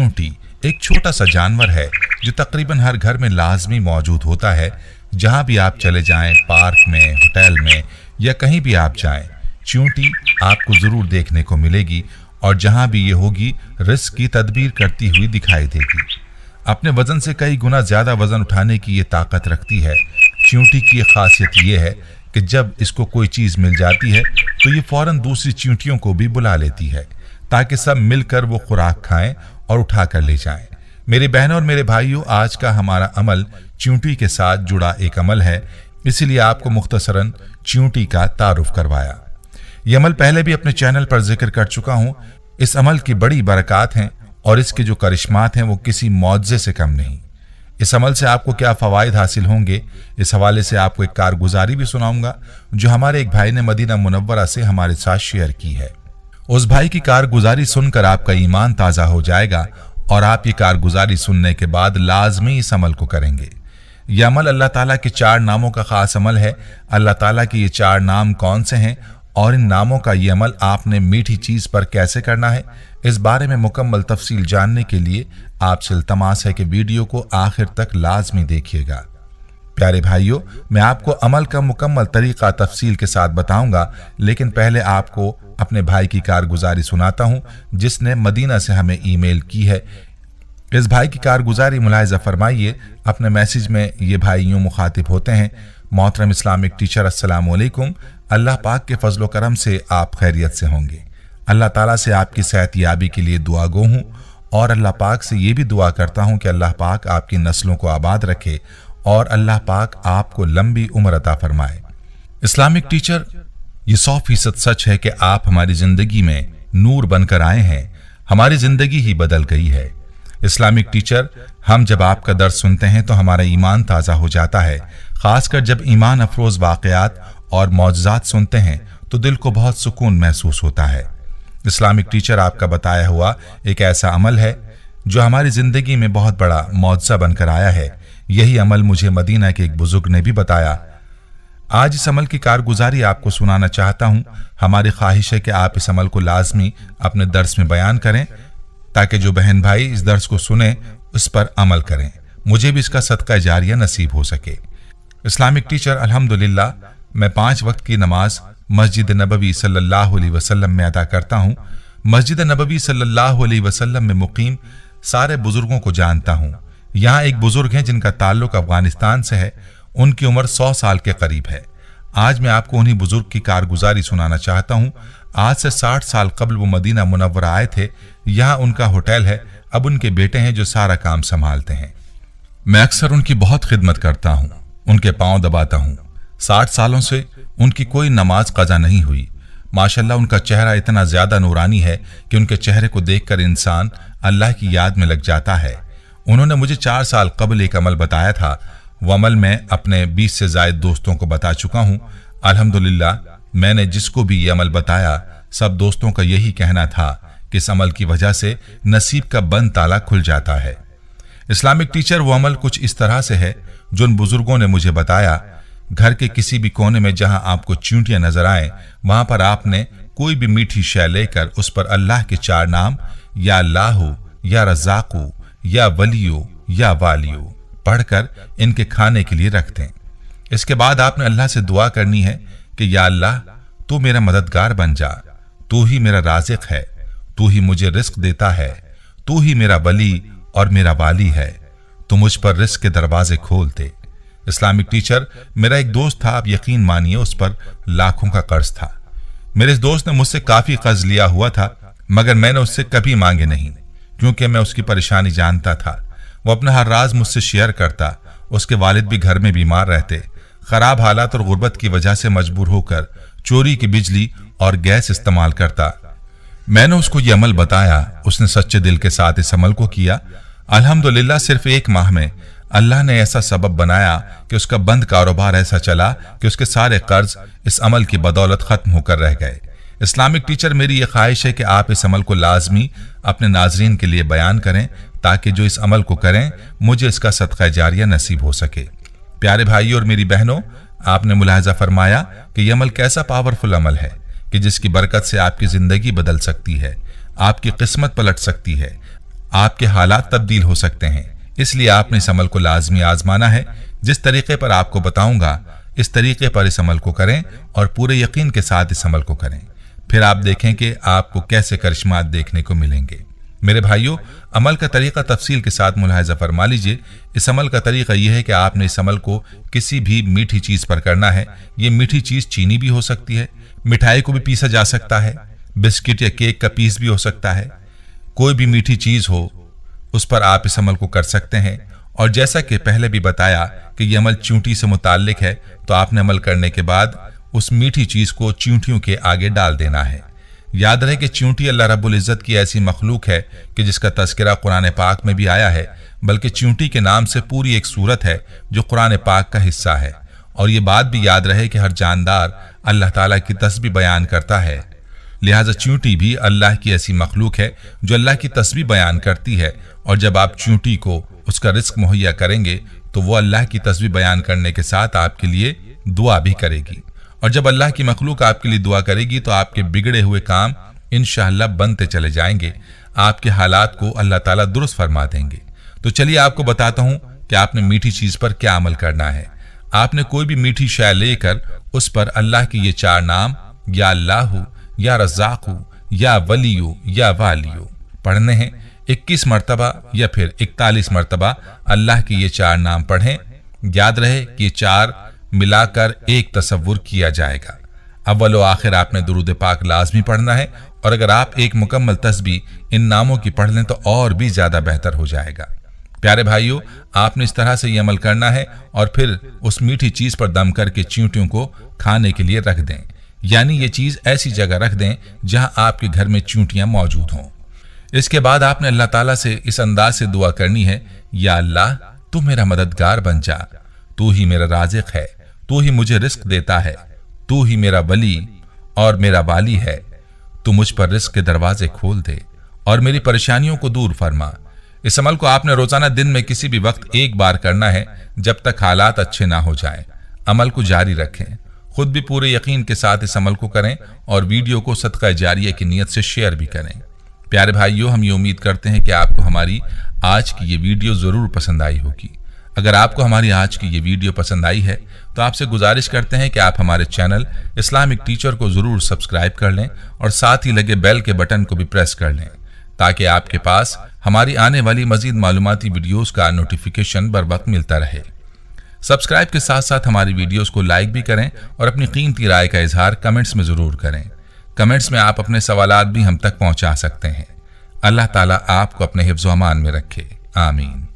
चींटी एक छोटा सा जानवर है जो तकरीबन हर घर में लाजमी मौजूद होता है। जहां भी आप चले जाएं, पार्क में, होटल में या कहीं भी आप जाएं, चींटी आपको ज़रूर देखने को मिलेगी और जहां भी ये होगी रिस्क की तदबीर करती हुई दिखाई देगी। अपने वजन से कई गुना ज़्यादा वजन उठाने की ये ताकत रखती है। चींटी की खासियत ये है कि जब इसको कोई चीज़ मिल जाती है तो ये फ़ौरन दूसरी चींटियों को भी बुला लेती है ताकि सब मिलकर वो खुराक खाएं और उठा कर ले जाएं। मेरी बहनों और मेरे भाइयों, आज का हमारा अमल चींटी के साथ जुड़ा एक अमल है, इसीलिए आपको मुख्तसरन चींटी का तारुफ करवाया। ये अमल पहले भी अपने चैनल पर जिक्र कर चुका हूँ। इस अमल की बड़ी बरकत हैं और इसके जो करिश्मात हैं वो किसी मौजज़े से कम नहीं। इस अमल से आपको क्या फ़वाइद हासिल होंगे, इस हवाले से आपको एक कारगुजारी भी सुनाऊंगा जो हमारे एक भाई ने मदीना मुनव्वरा से हमारे साथ शेयर की है। उस भाई की कारगुजारी सुनकर आपका ईमान ताज़ा हो जाएगा और आप ये कारगुजारी सुनने के बाद लाजमी इस अमल को करेंगे। यह अमल अल्लाह ताला के 4 नामों का ख़ास अमल है। अल्लाह ताला के ये 4 नाम कौन से हैं और इन नामों का ये अमल आपने मीठी चीज़ पर कैसे करना है, इस बारे में मुकम्मल तफसील जानने के लिए आपसे इल्तमास है कि वीडियो को आखिर तक लाजमी देखिएगा। प्यारे भाइयों, मैं आपको अमल का मुकम्मल तरीका तफसील के साथ बताऊंगा, लेकिन पहले आपको अपने भाई की कारगुजारी सुनाता हूं जिसने मदीना से हमें ईमेल की है। इस भाई की कारगुजारी मुलाहिजा फरमाइए। अपने मैसेज में ये भाई यूं मुखातिब होते हैं, मोहतरम इस्लामिक टीचर, अस्सलाम वालेकुम। अल्लाह पाक के फजलो करम से आप खैरियत से होंगे। अल्लाह ताला से आपकी सेहत याबी के लिए दुआ गो हूँ और अल्लाह पाक से ये भी दुआ करता हूँ कि अल्लाह पाक आपकी नस्लों को आबाद रखे और अल्लाह पाक आपको लंबी उम्र अता फरमाए। इस्लामिक टीचर, ये 100% सच है कि आप हमारी ज़िंदगी में नूर बनकर आए हैं। हमारी ज़िंदगी ही बदल गई है। इस्लामिक टीचर, हम जब आपका दर्स सुनते हैं तो हमारा ईमान ताज़ा हो जाता है। ख़ासकर जब ईमान अफरोज़ वाक़यात और मौजज़ात सुनते हैं तो दिल को बहुत सुकून महसूस होता है। इस्लामिक टीचर, आपका बताया हुआ एक ऐसा अमल है जो हमारी ज़िंदगी में बहुत बड़ा मौजज़ा बनकर आया है। यही अमल मुझे मदीना के एक बुजुर्ग ने भी बताया। आज इस अमल की कारगुजारी आपको सुनाना चाहता हूँ। हमारी ख्वाहिश है कि आप इस अमल को लाजमी अपने दर्स में बयान करें ताकि जो बहन भाई इस दर्स को सुने उस पर अमल करें, मुझे भी इसका सदका जारिया नसीब हो सके। इस्लामिक टीचर, अल्हम्दुलिल्लाह मैं 5 वक्त की नमाज मस्जिद नबवी सल्लल्लाहु अलैहि वसल्लम में अदा करता हूँ। मस्जिद नबवी सल्लल्लाहु अलैहि वसल्लम में मुकीम सारे बुजुर्गों को जानता हूँ। यहाँ एक बुजुर्ग हैं जिनका ताल्लुक अफगानिस्तान से है। उनकी उम्र 100 साल के करीब है। आज मैं आपको उन्हीं बुजुर्ग की कारगुजारी सुनाना चाहता हूँ। आज से 60 साल कबल वो मदीना मुनव्वरा आए थे। यहाँ उनका होटल है। अब उनके बेटे हैं जो सारा काम संभालते हैं। मैं अक्सर उनकी बहुत खिदमत करता हूँ, उनके पांव दबाता हूँ। 60 सालों से उनकी कोई नमाज कज़ा नहीं हुई। माशाल्लाह उनका चेहरा इतना ज़्यादा नूरानी है कि उनके चेहरे को देखकर इंसान अल्लाह की याद में लग जाता है। उन्होंने मुझे 4 साल कबल एक अमल बताया था। वो अमल मैं अपने 20 से ज़ायद दोस्तों को बता चुका हूँ। अल्हम्दुलिल्लाह मैंने जिसको भी ये अमल बताया सब दोस्तों का यही कहना था कि इस अमल की वजह से नसीब का बंद ताला खुल जाता है। इस्लामिक टीचर, वो अमल कुछ इस तरह से है जो उन बुजुर्गों ने मुझे बताया। घर के किसी भी कोने में जहां आपको चींटियां नजर आए वहां पर आपने कोई भी मीठी शय लेकर उस पर अल्लाह के 4 नाम या अल्लाहु या रज़ाकु या वलियो या वालियो पढ़कर इनके खाने के लिए रख दें। इसके बाद आपने अल्लाह से दुआ करनी है कि या अल्लाह तू मेरा मददगार बन जा, तू ही मेरा राज़िक है, तू ही मुझे रिस्क देता है, तू ही मेरा वली और मेरा वाली है, तू मुझ पर रिस्क के दरवाजे खोल दे। इस्लामिक टीचर, मेरा एक दोस्त था, आप यकीन मानिए उस पर लाखों का कर्ज था। मेरे इस दोस्त ने मुझसे काफी कर्ज लिया हुआ था मगर मैंने उससे कभी मांगे नहीं क्योंकि मैं उसकी परेशानी जानता था। वो अपना हर राज मुझसे शेयर करता। उसके वालिद भी घर में बीमार रहते। खराब हालात और गुर्बत की वजह से मजबूर होकर चोरी की बिजली और गैस इस्तेमाल करता। मैंने उसको ये अमल बताया, उसने सच्चे दिल के साथ इस अमल को किया। अल्हम्दुलिल्लाह सिर्फ 1 माह में अल्लाह ने ऐसा सबब बनाया कि उसका बंद कारोबार ऐसा चला कि उसके सारे कर्ज इस अमल की बदौलत खत्म होकर रह गए। इस्लामिक टीचर, मेरी ये ख्वाहिश है कि आप इस अमल को लाजमी अपने नाजरीन के लिए बयान करें ताकि जो इस अमल को करें मुझे इसका सदका जारिया नसीब हो सके। प्यारे भाइयों और मेरी बहनों, आपने मुलाहजा फरमाया कि यह अमल कैसा पावरफुल अमल है कि जिसकी बरकत से आपकी जिंदगी बदल सकती है, आपकी किस्मत पलट सकती है, आपके हालात तब्दील हो सकते हैं। इसलिए आपने इस अमल को लाजमी आजमाना है। जिस तरीके पर आपको बताऊंगा इस तरीके पर इस अमल को करें और पूरे यकीन के साथ इस अमल को करें। फिर आप देखें कि आपको कैसे करिश्मात देखने को मिलेंगे। मेरे भाइयों, अमल का तरीका तफसील के साथ मुलाहिजा फरमा लीजिए। इस अमल का तरीका यह है कि आपने इस अमल को किसी भी मीठी चीज पर करना है। ये मीठी चीज चीनी भी हो सकती है, मिठाई को भी पीसा जा सकता है, बिस्किट या केक का पीस भी हो सकता है। कोई भी मीठी चीज हो उस पर आप इस अमल को कर सकते हैं। और जैसा कि पहले भी बताया कि यह अमल चींटी से मुताल्लिक है, तो आपने अमल करने के बाद उस मीठी चीज को चींटियों के आगे डाल देना है। याद रहे कि चींटी अल्लाह रब्बुल इज्जत की ऐसी मखलूक है कि जिसका तज़किरा कुरान पाक में भी आया है, बल्कि चींटी के नाम से पूरी एक सूरत है जो कुरान पाक का हिस्सा है। और ये बात भी याद रहे कि हर जानदार अल्लाह ताला की तस्बीह बयान करता है, लिहाजा चींटी भी अल्लाह की ऐसी मखलूक है जो अल्लाह की तस्बीह बयान करती है। और जब आप चींटी को उसका रिस्क मुहैया करेंगे तो वो अल्लाह की तस्बीह बयान करने के साथ आपके लिए दुआ भी करेगी। और जब अल्लाह की मखलूक आपके लिए दुआ करेगी तो आपके बिगड़े हुए काम इंशाअल्लाह बनते चले जाएंगे। आपके हालात को अल्लाह ताला दुरुस्त फरमा देंगे। तो चलिए आपको बताता हूं कि आपने मीठी चीज पर क्या अमल करना है। आपने कोई भी मीठी शय लेकर उस पर अल्लाह के ये 4 नाम, या अल्लाहु, या रज़्ज़ाक़ु, या वलियु, या वालियु पढ़ने हैं। 21 मरतबा या फिर 41 मरतबा अल्लाह के ये 4 नाम पढ़ें। याद रहे कि ये 4 मिलाकर एक तसव्वुर किया जाएगा। अव्वल व आखिर आपने दुरूद पाक लाजमी पढ़ना है। और अगर आप एक मुकम्मल तस्बीह इन नामों की पढ़ लें तो और भी ज्यादा बेहतर हो जाएगा। प्यारे भाइयों, आपने इस तरह से ये अमल करना है और फिर उस मीठी चीज पर दम करके चींटियों को खाने के लिए रख दें। यानी ये चीज ऐसी जगह रख दें जहां आपके घर में चींटियां मौजूद हों। इसके बाद आपने अल्लाह ताला से इस अंदाज से दुआ करनी है, या अल्लाह तू मेरा मददगार बन जा, तू ही मेरा राज़िक है, तू ही मुझे रिस्क देता है, तू ही मेरा वली और मेरा वाली है। तू मुझ पर रिस्क के दरवाजे खोल दे और मेरी परेशानियों को दूर फरमा। इस अमल को आपने रोजाना दिन में किसी भी वक्त एक बार करना है जब तक हालात अच्छे ना हो जाएं। अमल को जारी रखें, खुद भी पूरे यकीन के साथ इस अमल को करें और वीडियो को सदका जारिया की नीयत से शेयर भी करें। प्यारे भाइयों, हम ये उम्मीद करते हैं कि आपको हमारी आज की ये वीडियो जरूर पसंद आई होगी। अगर आपको हमारी आज की ये वीडियो पसंद आई है तो आपसे गुजारिश करते हैं कि आप हमारे चैनल इस्लामिक टीचर को जरूर सब्सक्राइब कर लें और साथ ही लगे बेल के बटन को भी प्रेस कर लें, ताकि आपके पास हमारी आने वाली मजीद मालूमाती वीडियोस का नोटिफिकेशन बर वक्त मिलता रहे। सब्सक्राइब के साथ साथ हमारी वीडियोस को लाइक भी करें और अपनी कीमती राय का इजहार कमेंट्स में जरूर करें। कमेंट्स में आप अपने सवालात भी हम तक पहुंचा सकते हैं। अल्लाह ताला आपको अपने हिफ्ज़ व अमान में रखे। आमीन।